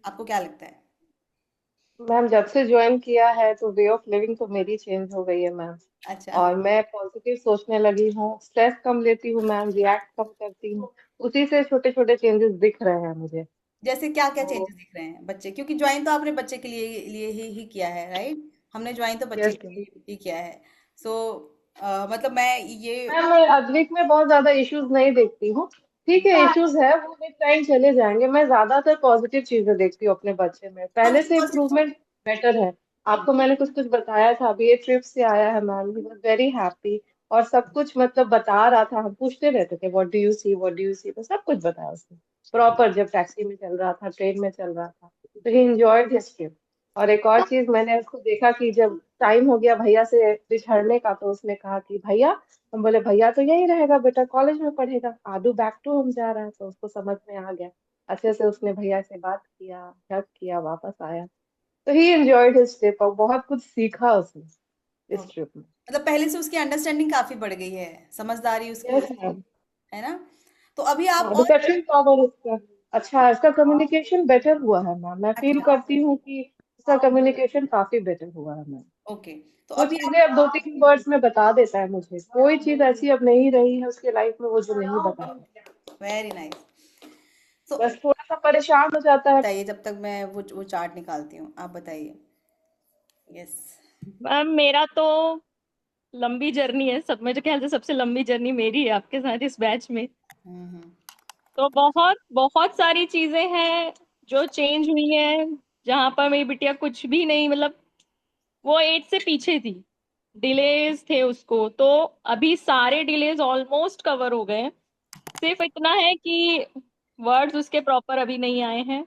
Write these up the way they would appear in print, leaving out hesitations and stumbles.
आपको क्या लगता है? मैम जब से ज्वाइन किया है तो वे ऑफ लिविंग तो मेरी चेंज हो गई है मैम। अच्छा। और मैं पॉजिटिव सोचने लगी हूँ, स्ट्रेस कम लेती हूँ मैम, रिएक्ट कम करती हूँ। उसी से छोटे छोटे चेंजेस दिख रहे हैं मुझे। जैसे क्या क्या तो चेंजेस दिख रहे हैं बच्चे, क्योंकि ज्वाइन तो आपने बच्चे के लिए लिए ही किया है, राइट? हमने ज्वाइन तो बच्चे यस के मैम। लिए ही किया है। सो मतलब मैं ये। मैम मैं अद्विक में बहुत ज्यादा इश्यूज नहीं देखती हूँ। ठीक है, इश्यूज है वो विद टाइम चले जाएंगे। मैं ज्यादातर पॉजिटिव चीजें देखती हूँ अपने बच्चे में, हाँ, पहले वही से पॉजिटिव। इम्प्रूवमेंट बेटर है। आपको मैंने कुछ कुछ बताया था, अभी ये ट्रिप से आया है ma'am, he was very happy. और सब कुछ मतलब बता रहा था, हम पूछते रहते थे what do you see, what do you see, तो सब कुछ बताया उसने प्रॉपर, जब टैक्सी में चल रहा था, ट्रेन में चल रहा था। तो ही एंजॉयड हिज ट्रिप। और एक और चीज मैंने उसको देखा कि जब टाइम हो गया भैया से बिछड़ने का, तो उसने कहा कि भैया, हम बोले भैया तो यही रहेगा बेटा, कॉलेज में पढ़ेगा, आदू बैक टू होम जा रहा है, तो उसको समझ में आ गया। अच्छे से उसने भैया से बात किया, हग किया, वापस आया। तो ही एंजॉयड हिज ट्रिप और बहुत कुछ सीखा उसने इस ओके। ट्रिप में। मतलब पहले से उसकी अंडरस्टैंडिंग काफी बढ़ गई है, समझदारी उसकी, यस मैम। है ना? तो अभी आप हाँ, और। रिसेप्शन पावर इसका अच्छा है, इसका कम्युनिकेशन बेटर हुआ है मैम, मैं फील अच्छा। करती हूँ कि इसका कम्युनिकेशन काफी बेटर हुआ है मैम। ओके। तो वो अभी चीजें आप। अब 2-3 वर्ड्स में बता देता है मुझे, कोई चीज ऐसी अब नहीं रही है उसके लाइफ में वो जो नहीं बता। Very nice. तो बस थोड़ा सा परेशान हो जाता है। बताइए, जब तक मैं वो चार्ट निकालती हूँ, आप बताइए। यस। मैम मेरा तो लंबी जर्नी है, सब मेरे ख्याल से सबसे लंबी जर्नी मेरी है आपके साथ इस बैच में। हम्म। तो बहुत बहुत सारी चीजें हैं जो चेंज हुई है। जहां पर मेरी बिटिया कुछ भी नहीं, मतलब वो 8 से पीछे थी, डिलेज थे उसको, तो अभी सारे डिलेज ऑलमोस्ट कवर हो गए हैं। सिर्फ इतना है कि वर्ड्स उसके प्रॉपर अभी नहीं आए हैं।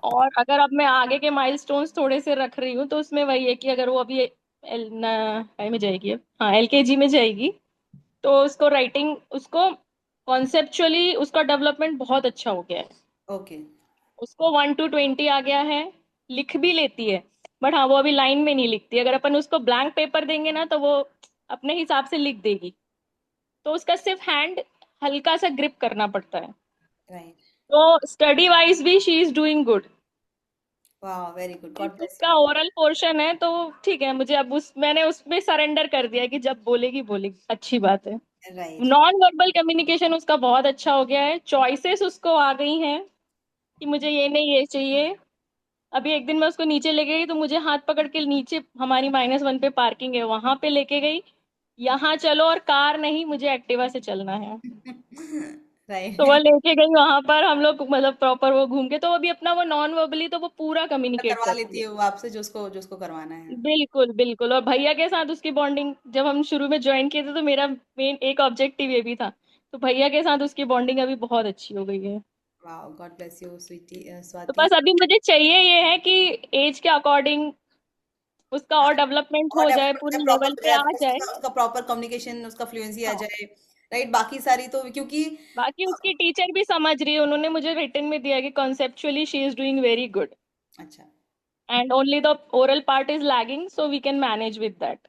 और अगर अब मैं आगे के माइलस्टोन्स थोड़े से रख रही हूँ तो उसमें वही है कि अगर वो अभी काय में जाएगी, अब हाँ एलकेजी में जाएगी, तो उसको राइटिंग, उसको कॉन्सेप्चुअली उसका डेवलपमेंट बहुत अच्छा हो गया है। ओके। उसको 1 to 20 आ गया है। लिख भी लेती है, बट हाँ वो अभी लाइन में नहीं लिखती। अगर अपन उसको ब्लैंक पेपर देंगे ना तो वो अपने हिसाब से लिख देगी। तो उसका सिर्फ हैंड हल्का सा ग्रिप करना पड़ता है। राइट। तो स्टडी वाइज भी शी इज डूइंग गुड। वाह, वेरी गुड, गॉड सिर्फ ब्लेस उसका यू। ओरल पोर्शन है तो ठीक है, मुझे अब उस मैंने उसमें सरेंडर कर दिया कि जब बोलेगी बोलेगी, अच्छी बात है। राइट। नॉन वर्बल कम्युनिकेशन उसका बहुत अच्छा हो गया है। चॉइसेस उसको आ गई हैं कि मुझे ये नहीं ये चाहिए। अभी एक दिन मैं उसको नीचे लेके गई तो मुझे हाथ पकड़ के नीचे, हमारी -1 पे पार्किंग है वहां पे लेके गई, यहाँ चलो और कार नहीं मुझे एक्टिवा से चलना है। तो वो राइट। लेके गई वहां पर, हम लोग मतलब प्रॉपर वो घूम के, तो अभी अपना वो नॉन वर्बली तो वो पूरा कम्युनिकेट करवा करती लेती है। है वो आपसे, जो उसको जो उसको करवाना है। बिल्कुल बिल्कुल। और भैया के साथ उसकी बॉन्डिंग, जब हम शुरू में ज्वाइन किए थे तो मेरा मेन एक ऑब्जेक्टिव ये भी था। तो भैया के साथ उसकी बॉन्डिंग अभी बहुत अच्छी हो गई है। वाह, गॉड ब्लेस यू स्वीटी, तो स्वाति। बस अभी मुझे चाहिए ये है कि एज के अकॉर्डिंग उसका और डेवलपमेंट और हो जाए, डेवलपमेंट है पूरे लेवल पे आ प्रॉपर, जाए। उसका प्रॉपर कम्युनिकेशन, उसका फ्लुएंसी आ हाँ, जाए। राइट, बाकी सारी तो क्योंकि। बाकी उसकी टीचर भी समझ रही है, उन्होंने मुझे रिटन में दिया कि conceptually she is doing very good अच्छा। And only the oral part is lagging, so we can manage with that.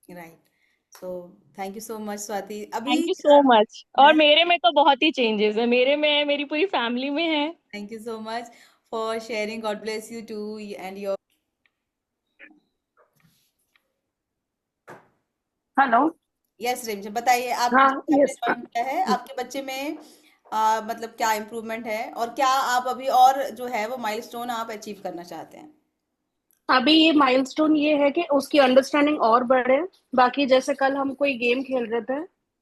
Right. So thank you so much Swati, अभी। Thank you so much. और मैं। मेरे में तो बहुत ही चेंजेस है, मेरे में है, मेरी पूरी फैमिली में है। Thank you so much for sharing, God bless you too and your. Hello. Yes Rimjhim, बताइए आप, हाँ। जब आपने यस ज्वाइन किया है मैम। आपके बच्चे में मतलब क्या इम्प्रूवमेंट है, और क्या आप अभी और जो है वो माइलस्टोन आप अचीव करना चाहते हैं? अभी ये माइलस्टोन ये है कि उसकी अंडरस्टैंडिंग और बढ़े। बाकी जैसे कल हम कोई गेम खेल रहे थे,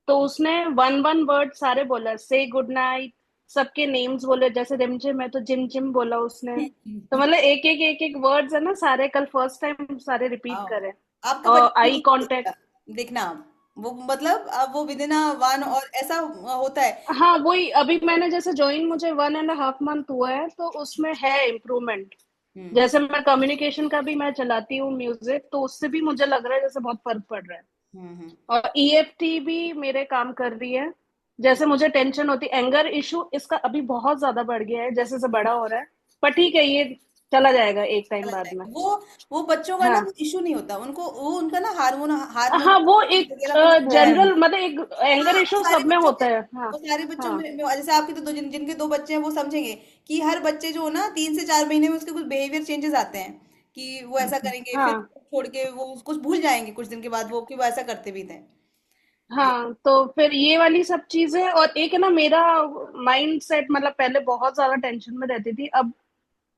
तो उसने वन वन वर्ड सारे बोला, से गुड नाइट, सबके नेम्स बोले, जैसे रिमझिम है तो जिम जिम बोला उसने। तो मतलब एक एक वर्ड्स है ना, सारे कल फर्स्ट टाइम सारे रिपीट वाओ। करे। आपका और बच्चा आई बिल्कुल कांटेक्ट। बोलेगा। देखना, वो मतलब अब वो विदिन अ वन और ऐसा होता है। हाँ वही, अभी मैंने जैसे ज्वाइन, मुझे 1.5 मंथ हुआ है, तो उसमें है इम्प्रूवमेंट। हम्म। जैसे मैं कम्युनिकेशन का भी मैं चलाती हूँ म्यूजिक, तो उससे भी मुझे लग रहा है जैसे बहुत फर्क पड़ रहा है। हम्म। और ईएफटी भी मेरे काम कर रही है। जैसे मुझे टेंशन होती, एंगर इशू इसका अभी बहुत ज्यादा बढ़ गया है जैसे जैसे बड़ा हो रहा है। पर ठीक है, ये चला जाएगा एक टाइम चला बाद में। जाएगा। वो बच्चों का ना हाँ इशू नहीं होता उनको, वो उनका ना हार्मोन हार्मोन हाँ, वो एक वगैरह कुछ होता है। जनरल मतलब एक एंगर हाँ, इशू सब में होता है। हाँ वो सारे बच्चों हाँ में जैसे आपके तो जिनके दो बच्चे हैं वो समझेंगे कि हर बच्चे जो हो ना 3 से 4 महीने में उसके कुछ बिहेवियर चेंजेस आते हैं, कि वो ऐसा करेंगे फिर हाँ छोड़ के वो कुछ भूल जाएंगे कुछ दिन के बाद वो, कि वो ऐसा करते भी थे। ये हाँ, तो फिर ये वाली सब चीजें, और एक है ना मेरा माइंड सेट, मतलब पहले बहुत ज्यादा टेंशन में रहती थी, अब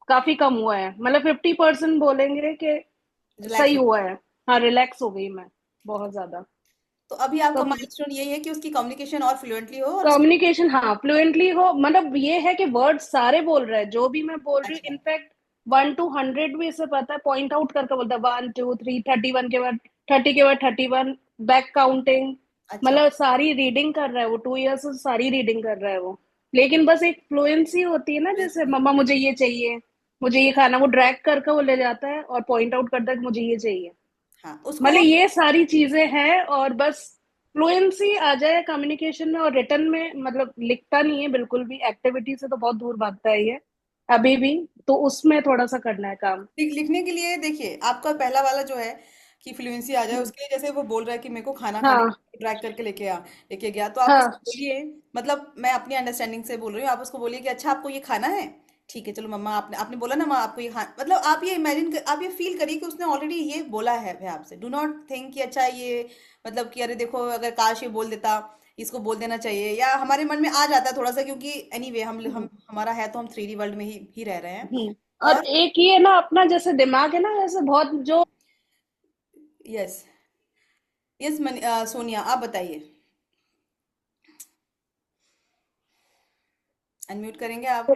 काफी कम हुआ है, मतलब 50% बोलेंगे कि रिलैक्स सही हो। हुआ है। हाँ, रिलैक्स हो गई मैं बहुत ज्यादा। तो अभी तो आपका माइलस्टोन यही है कि उसकी कम्युनिकेशन और फ्लुएंटली हो और कम्युनिकेशन, हाँ, फ्लुएंटली हो, मतलब ये है कि वर्ड सारे बोल रहा है, जो भी मैं बोल रही हूँ, अच्छा। इनफैक्ट 1 to 100 भी इसे पता है, पॉइंट आउट करके बोलता है, 1 2 3, 31 के बाद 30 के बाद 31, बैक काउंटिंग, अच्छा। मतलब सारी रीडिंग कर रहा है वो, 2 years से सारी रीडिंग कर रहा है वो। लेकिन बस एक फ्लुएंसी होती है ना, जैसे fluency, मम्मा मुझे ये चाहिए, मुझे ये खाना, वो ड्रैग करके वो ले जाता है और पॉइंट आउट करता है कि मुझे ये चाहिए। हाँ उसको। मतलब ये सारी चीजें हैं, और बस फ्लुएंसी आ जाए कम्युनिकेशन में और रिटर्न में, मतलब लिखता नहीं है बिल्कुल भी, एक्टिविटी से तो बहुत दूर भागता है ये अभी भी, तो उसमें थोड़ा सा करना है काम। लिखने के लिए देखिए आपका पहला वाला जो है कि फ्लुएंसी आ जाए, हम्म, उसके लिए जैसे वो बोल रहा है कि मेरे को खाना खाने हाँ ड्रैग करके लेके गया, तो आप उसको हाँ बोलिए, मतलब मैं अपनी अंडरस्टैंडिंग से बोल रही हूँ, आप उसको बोलिए कि अच्छा आपको ये खाना है, ठीक है चलो मम्मा, आपने आपने बोला ना माँ आपको ये खाना, मतलब आप ये इमेजिन कर, आप ये फील करिए कि उसने ऑलरेडी ये बोला है आपसे। डू नॉट थिंक कि अच्छा ये मतलब कि अरे देखो अगर काश ये बोल देता, इसको बोल देना चाहिए, या हमारे मन में आ जाता है थोड़ा सा, क्योंकि एनीवे हम हम्म, हमारा है तो हम 3D वर्ल्ड में ही रह रहे हैं। और और एक ये ना अपना जैसे दिमाग है ना, जैसे बहुत जो, यस, यस सोनिया आप बताइए, अनम्यूट करेंगे आप।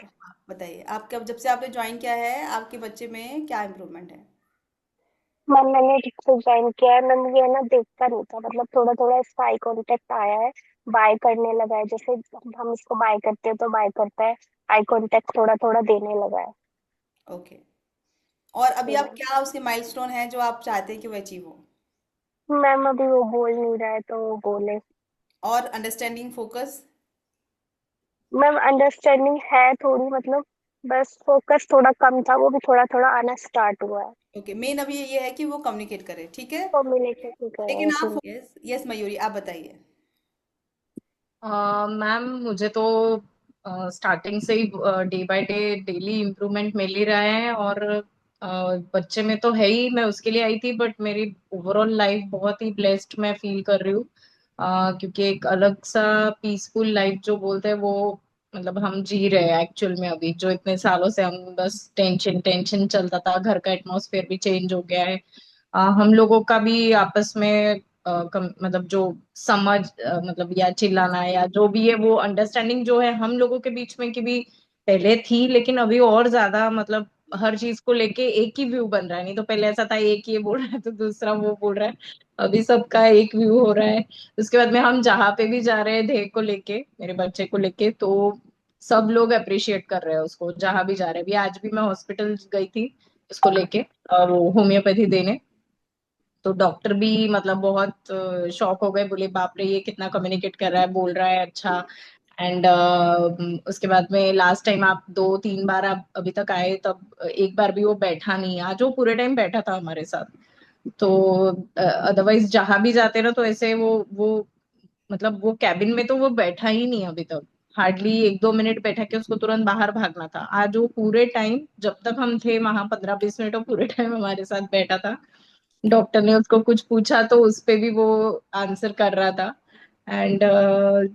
बताइए आपके, अब जब से आपने ज्वाइन किया है आपके बच्चे में क्या इम्प्रूवमेंट है? मैंने ठीक से ज्वाइन किया है मैम, ये ना देखता नहीं था, मतलब थोड़ा थोड़ा इसका आई कांटेक्ट आया है, बाय करने लगा है, जैसे हम इसको बाय करते हैं तो बाय करता है, आई कांटेक्ट थोड़ा थोड़ा देने लगा है। ओके। और अभी आप हम्म। क्या उसके माइलस्टोन है जो आप चाहते हैं कि वो अचीव हो? मैम अभी वो बोल नहीं रहा है तो वो बोले। और अंडरस्टैंडिंग फोकस? मैम अंडरस्टैंडिंग है थोड़ी, मतलब बस फोकस थोड़ा कम था, वो भी थोड़ा थोड़ा आना स्टार्ट हुआ है। ओके, मेन अभी ये है कि वो कम्युनिकेट करे, ठीक है। कॉम्बिनेशन ठीक है लेकिन आप, जी। यस यस मयूरी आप बताइए। मैम मुझे तो स्टार्टिंग से ही day by day daily improvement मिल ही रहा है, और बच्चे में तो है ही, मैं उसके लिए आई थी, बट मेरी ओवरऑल लाइफ बहुत ही ब्लेस्ड मैं फील कर रही हूँ। क्योंकि एक अलग सा पीसफुल लाइफ जो बोलते हैं वो मतलब हम जी रहे हैं एक्चुअल में। अभी जो इतने सालों से हम बस टेंशन टेंशन चलता था, घर का एटमॉस्फेयर भी चेंज हो गया है। हम लोगों का भी आपस में मतलब जो समझ मतलब या चिल्लाना या जो भी है वो अंडरस्टैंडिंग जो है हम लोगों के बीच में की भी पहले थी, लेकिन अभी और ज्यादा मतलब हर चीज को लेके एक ही व्यू बन रहा है। नहीं तो पहले ऐसा था एक ये बोल रहा है तो दूसरा वो बोल रहा है, अभी सबका एक व्यू हो रहा है। उसके बाद में हम जहाँ पे भी जा रहे हैं धे को लेके, मेरे बच्चे को लेके, तो सब लोग अप्रिशिएट कर रहे हैं उसको जहां भी जा रहे हैं। अभी आज भी मैं हॉस्पिटल गई थी इसको लेके, वो होम्योपैथी देने, तो डॉक्टर भी मतलब बहुत शॉक हो गए, बोले बाप रे ये कितना कम्युनिकेट कर रहा है, बोल रहा है अच्छा। एंड उसके बाद में लास्ट टाइम आप 2 3 बार आप अभी तक आए, तब एक बार भी वो बैठा नहीं, आज वो पूरे टाइम बैठा था हमारे साथ। तो अदरवाइज जहां भी जाते ना तो ऐसे वो मतलब वो कैबिन में तो वो बैठा ही नहीं अभी तक, हार्डली 1 2 मिनट बैठा के उसको तुरंत बाहर भागना था। आज वो पूरे टाइम जब तक हम थे वहां 15 20 मिनट वो पूरे टाइम हमारे साथ बैठा था। डॉक्टर ने उसको कुछ पूछा तो उस पे भी वो आंसर कर रहा था। एंड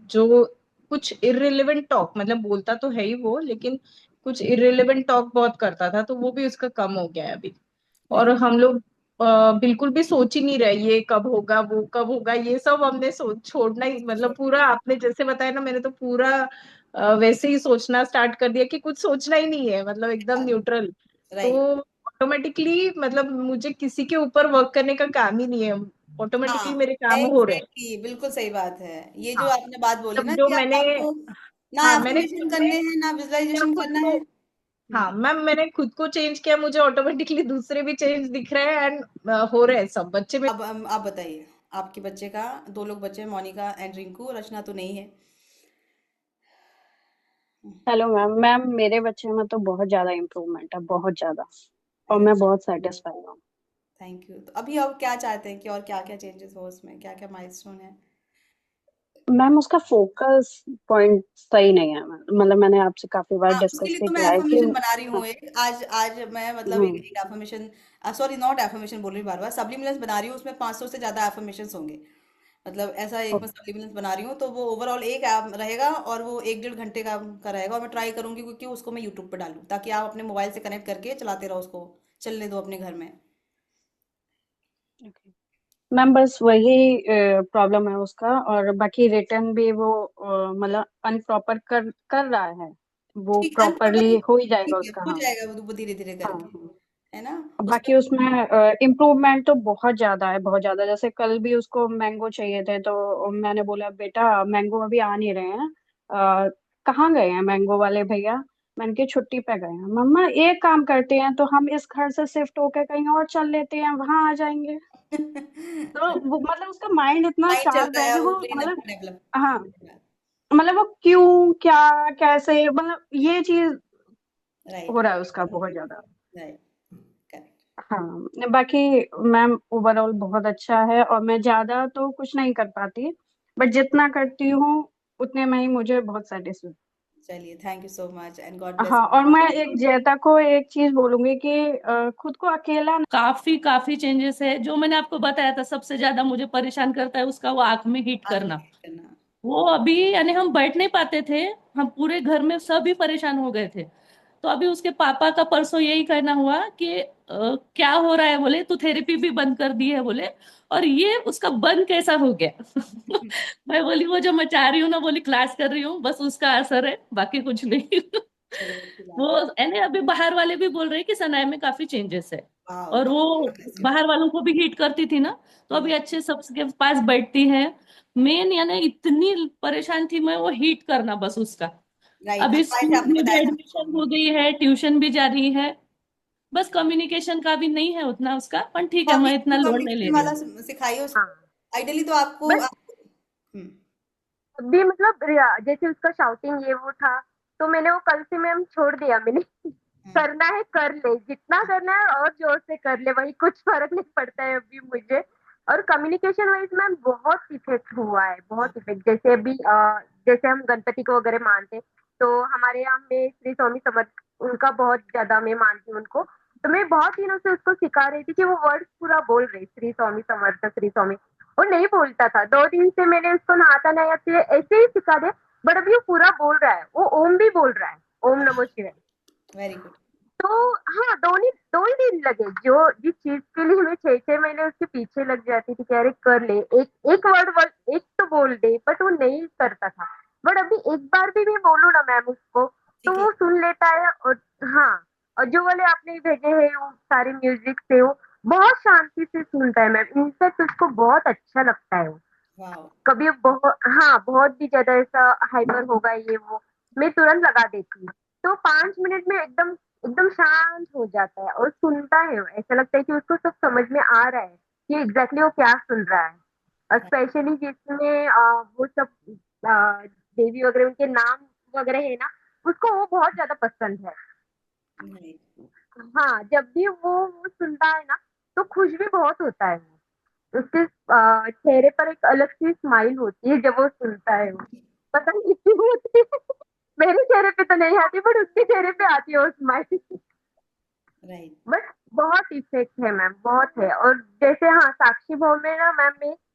जो कुछ इररिलेवेंट टॉक मतलब बोलता तो है ही वो, लेकिन कुछ इररिलेवेंट टॉक बहुत करता था, तो वो भी उसका कम हो गया है अभी। और बिल्कुल। हम लोग बिल्कुल भी सोच ही नहीं रहे ये कब होगा वो कब होगा, ये सब हमने सोच छोड़ना ही, मतलब पूरा आपने जैसे बताया ना, मैंने तो पूरा वैसे ही सोचना स्टार्ट कर दिया कि कुछ सोचना ही नहीं है, मतलब एकदम न्यूट्रल। तो राइट। ऑटोमेटिकली मतलब मुझे किसी के ऊपर वर्क करने का काम ही नहीं है, हाँ ऑटोमेटिकली मेरे काम हो रहे हैं। एग्जैक्टली, बिल्कुल सही बात है। ये जो हाँ, आपने बात बोली मतलब ना जो कि आप मैंने, आपको ना हाँ मैंने एफर्मेशन खुद में करने हैं ना विजुअलाइजेशन खुद करना को, है। हाँ मैम मैंने खुद को चेंज किया, मुझे ऑटोमेटिकली दूसरे भी चेंज दिख रहे हैं, एंड हो रहे हैं सब बच्चे में। अब आप बताइए, आपके बच्चे का, 2 लोग बच्चे हैं, मोनिका एंड रिंकू, रचना तो नहीं है। Hello ma'am. मैम मेरे बच्चे में तो बहुत ज्यादा इम्प्रूवमेंट है, बहुत ज्यादा, और अरे मैं बहुत सेटिस्फाइड हूँ। Thank you. तो अभी आप क्या चाहते हैं कि और क्या क्या चेंजेस हो उसमें, क्या क्या माइलस्टोन है? मैम उसका फोकस पॉइंट सही नहीं है मैम। मतलब मैंने आपसे काफी बार हाँ, उसके डिस्कस लिए भी तो मैं किया है कि एफर्मेशन बना रही हाँ। हूँ एक। आज आज मैं मतलब एक हम्म। एक एफर्मेशन, सॉरी नॉट एफर्मेशन बोल रही हूँ, बार बार सप्लीमेंट्स बना रही हूँ, उसमें 500 से ज्यादा एफर्मेशंस होंगे। मतलब ऐसा एक मैं सप्लीमेंट्स बना रही हूँ, तो वो ओवरऑल एक ऐप रहेगा और वो 1 डेढ़ घंटे का रहेगा। और मैं ट्राई करूंगी क्योंकि उसको मैं यूट्यूब पे डालूँ, ताकि आप अपने मोबाइल से कनेक्ट करके चलाते रहो उसको, चलने दो अपने घर में। ओके मैम, बस वही प्रॉब्लम है उसका। और बाकी रिटर्न भी वो मतलब अनप्रॉपर कर कर रहा है। वो ठीक, अनप्रॉपर प्रॉपरली हो ही ठीक जाएगा है, उसका। हो हाँ। जाएगा वो धीरे धीरे हाँ करके, हाँ। है ना? उसमें बाकी उसमें इम्प्रूवमेंट तो बहुत ज्यादा है, बहुत ज्यादा। जैसे कल भी उसको मैंगो चाहिए थे, तो मैंने बोला बेटा मैंगो अभी आ नहीं रहे हैं। कहाँ गए हैं मैंगो वाले भैया? मैंने की छुट्टी पे गए हैं। मम्मा एक काम करते हैं, तो हम इस घर से शिफ्ट होकर कहीं और चल लेते हैं, वहां आ जाएंगे। तो वो मतलब उसका माइंड इतना माइंड शार्प चलता है है, कि वो वो ब्रेन मतलब अपना डेवलप। हाँ, मतलब वो क्यों क्या कैसे, मतलब ये चीज राइट, हो रहा है उसका बहुत ज्यादा। Right, correct. हाँ बाकी मैम ओवरऑल बहुत अच्छा है, और मैं ज्यादा तो कुछ नहीं कर पाती, बट जितना करती हूँ उतने में ही मुझे बहुत सेटिस्फाई। चलिए, thank you so much and God bless. हाँ, और मैं एक जैता को एक चीज बोलूंगी कि खुद को अकेला काफी काफी चेंजेस है। जो मैंने आपको बताया था, सबसे ज्यादा मुझे परेशान करता है उसका वो आंख में हीट आंख में करना। क्लिक करना। वो अभी यानी हम बैठ नहीं पाते थे, हम पूरे घर में सभी परेशान हो गए थे। तो अभी उसके पापा का परसों यही कहना हुआ कि क्या हो रहा है, बोले तू थेरेपी भी बंद कर दी है बोले, और ये उसका बंद कैसा हो गया। मैं बोली वो जो मैं चाह रही हूँ ना, बोली क्लास कर रही हूँ, बस उसका असर है, बाकी कुछ नहीं। चलिए, अच्छी वो बात है। यानी अभी बाहर वाले भी बोल रहे हैं कि सनाया में काफी चेंजेस है। वाह, और वो गॉड ब्लेस यू। बाहर वालों को भी हीट करती थी ना, तो हम्म, अभी अच्छे सबके पास बैठती है। मेन यानी इतनी परेशान थी मैं, वो हीट करना बस उसका। राइट, अभी आज से स्कूल आपने में भी बताया था मुझको। एडमिशन हो गई है, ट्यूशन भी जा रही है। बस कम्युनिकेशन का भी नहीं है उतना उसका, पर ठीक तो है, अभी मैं इतना लोड नहीं ले कम्युनिकेशन रही वाला हूँ। सिखाइए हाँ। उसको। आइडियली तो आपको बट हम्म, अभी मतलब जैसे उसका शाउटिंग ये वो था, तो मैंने वो कल से मैम छोड़ दिया मैंने। हम्म, करना है कर ले, जितना करना है और जोर से कर ले, वही कुछ फर्क नहीं पड़ता है अभी मुझे। और कम्युनिकेशन वाइज मैम बहुत इफेक्ट हुआ है, हाँ, बहुत इफेक्ट। जैसे अभी जैसे हम गणपति को वगैरह मानते हैं, तो हमारे यहाँ में श्री स्वामी समर्थ, उनका बहुत ज्यादा मैं मानती हूँ उनको। तो मैं बहुत दिनों से उसको सिखा रही थी कि वो वर्ड पूरा बोल रही, श्री स्वामी समर्थ श्री स्वामी। वो नहीं बोलता था, 2 दिन से मैंने उसको नहाता नहीं आते ऐसे ही सिखा दिया। बट अभी वो पूरा बोल रहा है, वो ओम भी बोल रहा है, ओम नमो शिवाय। Very good. तो हाँ, 2 ही दिन लगे। जो जिस चीज के लिए मैं 6 6 महीने उसके पीछे लग जाती थी कि अरे कर ले, एक एक वर्ड एक तो बोल दे, बट वो नहीं करता था। बट अभी एक बार भी मैं बोलूँ ना मैम उसको, तो सीख ले। वो सुन लेता है। और हाँ, और जो वाले आपने भेजे हैं वो सारे म्यूजिक से, वो बहुत शांति से सुनता है मैम। इनफैक्ट उसको बहुत अच्छा लगता है वो। वाह। कभी बहुत, हाँ, बहुत भी ज्यादा ऐसा हाइपर होगा ये वो, मैं तुरंत लगा देती हूँ। तो 5 मिनट में एकदम एकदम शांत हो जाता है और सुनता है। ऐसा लगता है कि उसको सब समझ में आ रहा है कि एग्जैक्टली वो क्या सुन रहा है। और स्पेशली जिसमें वो सब देवी वगैरह उनके नाम वगैरह है ना, उसको वो बहुत ज्यादा पसंद है। राइट। हाँ, जब भी वो सुनता है ना, तो खुश भी बहुत होता है वो। उसके चेहरे पर एक अलग सी स्माइल होती है जब वो सुनता है वो। पता नहीं क्यों होती है। मेरे चेहरे पे तो नहीं आती, बट उसके चेहरे पे आती है वो स्माइल। राइट। बट बहुत इफेक्ट है मैम, बहुत है। और जैसे हाँ, साक्षी भाव में ना मैम, मैं